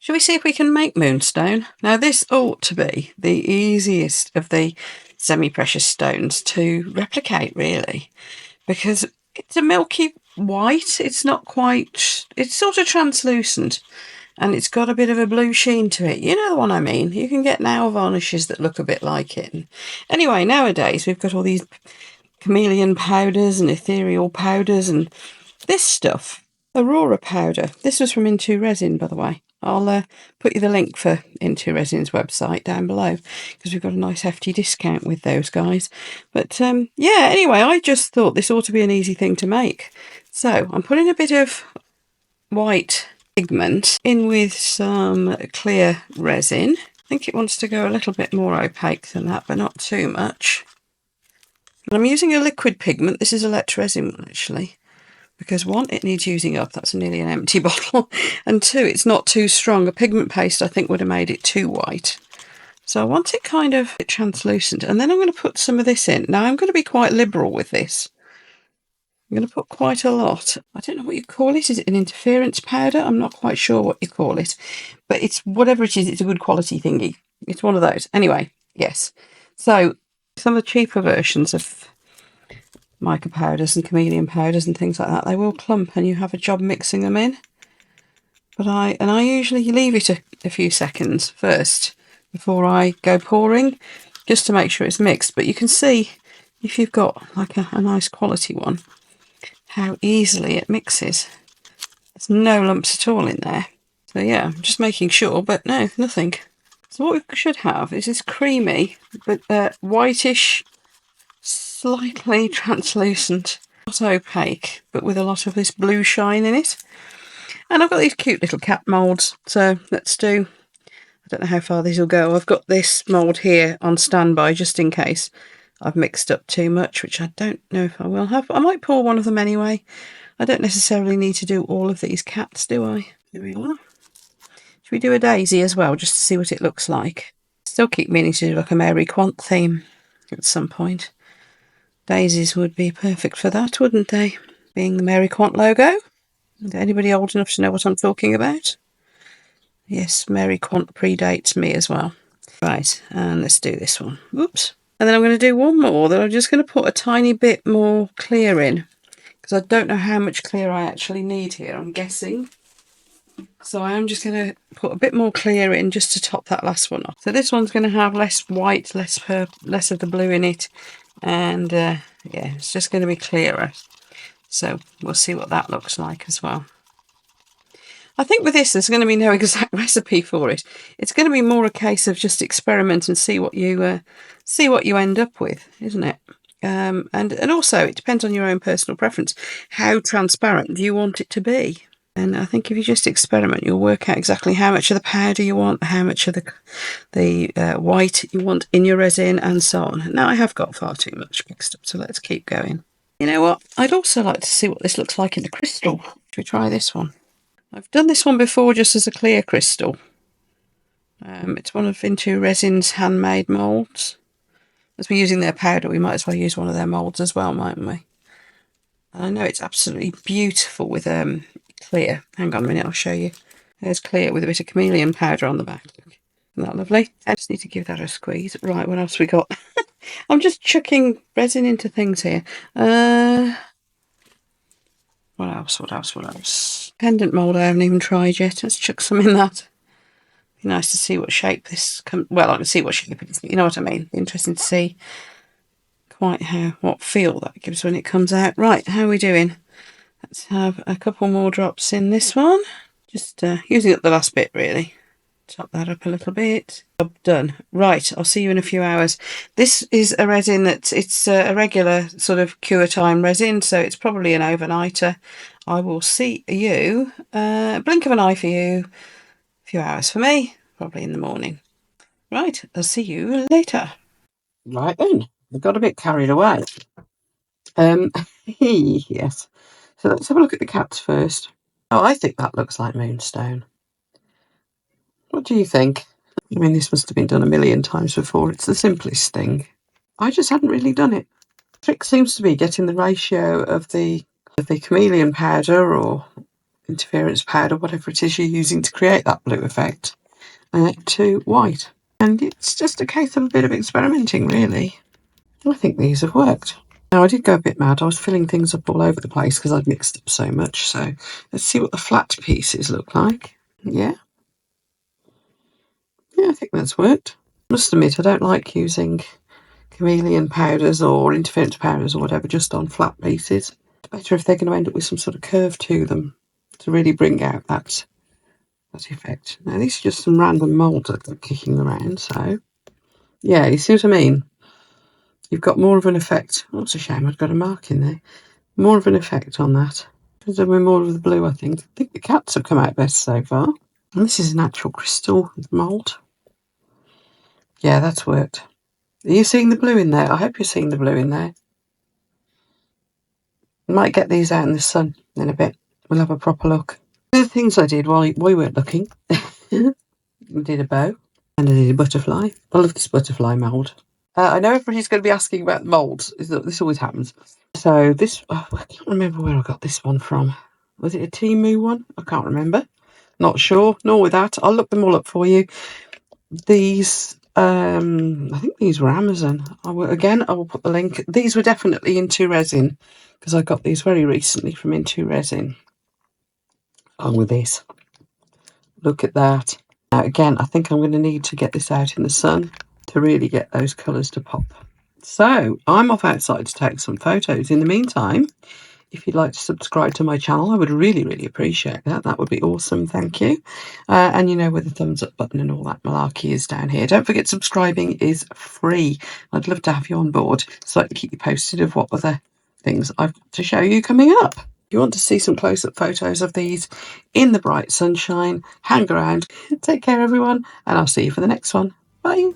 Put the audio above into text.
Shall we see if we can make Moonstone? Now this ought to be the easiest of the semi-precious stones to replicate, really, because it's a milky white. It's not quite, it's sort of translucent, and it's got a bit of a blue sheen to it. You know the one I mean. You can get now varnishes that look a bit like it. Anyway, nowadays we've got all these chameleon powders and ethereal powders and this stuff. Aurora powder. This was from IntoResin, by the way. I'll put you the link for IntoResin's website down below, because we've got a nice hefty discount with those guys. But yeah, anyway, I just thought this ought to be an easy thing to make. So I'm putting a bit of white pigment in with some clear resin. I think it wants to go a little bit more opaque than that, but not too much. I'm using a liquid pigment. This is a IntoResin one, actually. Because one, it needs using up, that's nearly an empty bottle, and two, it's not too strong. A pigment paste I think would have made it too white. So I want it kind of translucent, and then I'm going to put some of this in. Now I'm going to be quite liberal with this. I'm going to put quite a lot. I don't know what you call it. Is it an interference powder? I'm not quite sure what you call it, but it's whatever it is, it's a good quality thingy. It's one of those. Anyway, yes. So some of the cheaper versions of mica powders and chameleon powders and things like that, they will clump and you have a job mixing them in. But I usually leave it a few seconds first before I go pouring, just to make sure it's mixed. But you can see, if you've got like a nice quality one, how easily it mixes. There's no lumps at all in there. So yeah, I'm just making sure, but no, nothing. So what we should have is this creamy but whitish, slightly translucent, not opaque, but with a lot of this blue shine in it. And I've got these cute little cat moulds, so let's do, I don't know how far these will go. I've got this mould here on standby just in case I've mixed up too much, which I don't know if I will have. I might pour one of them anyway. I don't necessarily need to do all of these cats, do I? Here we are. Should we do a daisy as well, just to see what it looks like? Still keep meaning to do like a Mary Quant theme at some point. Daisies would be perfect for that, wouldn't they? Being the Mary Quant logo. Is anybody old enough to know what I'm talking about? Yes, Mary Quant predates me as well. Right, and let's do this one. Whoops. And then I'm going to do one more that I'm just going to put a tiny bit more clear in, because I don't know how much clear I actually need here, I'm guessing. So I am just going to put a bit more clear in just to top that last one off. So this one's going to have less white, less of the blue in it. And yeah, it's just going to be clearer. So we'll see what that looks like as well. I think with this, there's going to be no exact recipe for it. It's going to be more a case of just experiment and see what you end up with, isn't it? And also it depends on your own personal preference. How transparent do you want it to be? And I think if you just experiment, you'll work out exactly how much of the powder you want, how much of the white you want in your resin, and so on. Now I have got far too much mixed up, so let's keep going. You know what? I'd also like to see what this looks like in the crystal. Should we try this one? I've done this one before just as a clear crystal. It's one of IntoResin's handmade moulds. As we're using their powder, we might as well use one of their moulds as well, mightn't we? And I know it's absolutely beautiful with clear. Hang on a minute, I'll show you. There's clear with a bit of chameleon powder on the back. Isn't that lovely? I just need to give that a squeeze. Right, what else we got? I'm just chucking resin into things here. What else? Pendant mould I haven't even tried yet. Let's chuck some in that. Be nice to see what shape this comes. Well, I can see what shape it is, but you know what I mean. Interesting to see quite what feel that gives when it comes out. Right, how are we doing? Let's have a couple more drops in this one. Just using up the last bit, really. Top that up a little bit. Job done. Right, I'll see you in a few hours. This is a resin it's a regular sort of cure time resin, so it's probably an overnighter. I will see you, blink of an eye for you, a few hours for me, probably in the morning. Right, I'll see you later. Right then, I got a bit carried away. Yes. So let's have a look at the cats first. Oh, I think that looks like Moonstone. What do you think? I mean, this must have been done a million times before. It's the simplest thing. I just hadn't really done it. The trick seems to be getting the ratio of the chameleon powder or interference powder, whatever it is you're using to create that blue effect, to white. And it's just a case of a bit of experimenting, really. I think these have worked. Now, I did go a bit mad. I was filling things up all over the place because I'd mixed up so much. So let's see what the flat pieces look like. Yeah. Yeah, I think that's worked. I must admit, I don't like using chameleon powders or interference powders or whatever just on flat pieces. It's better if they're going to end up with some sort of curve to them to really bring out that effect. Now, these are just some random moulds that are kicking around. So, yeah, you see what I mean? You've got more of an effect. Oh, it's a shame I've got a mark in there. More of an effect on that. Because we're more of the blue, I think. I think the cats have come out best so far. And this is an actual crystal mould. Yeah, that's worked. Are you seeing the blue in there? I hope you're seeing the blue in there. I might get these out in the sun in a bit. We'll have a proper look. The other things I did while we weren't looking. I did a bow and I did a butterfly. I love this butterfly mould. I know everybody's going to be asking about moulds. This always happens. So this, I can't remember where I got this one from. Was it a Temu one? I can't remember. Not sure. Nor with that. I'll look them all up for you. These, I think these were Amazon. I will put the link. These were definitely IntoResin because I got these very recently from IntoResin. Oh, with this. Look at that. Now, again, I think I'm going to need to get this out in the sun to really get those colours to pop. So I'm off outside to take some photos. In the meantime, if you'd like to subscribe to my channel, I would really, really appreciate that. That would be awesome. Thank you. And you know where the thumbs up button and all that malarkey is down here. Don't forget, subscribing is free. I'd love to have you on board so I can keep you posted of what other things I've got to show you coming up. If you want to see some close-up photos of these in the bright sunshine, hang around. Take care, everyone, and I'll see you for the next one. Bye.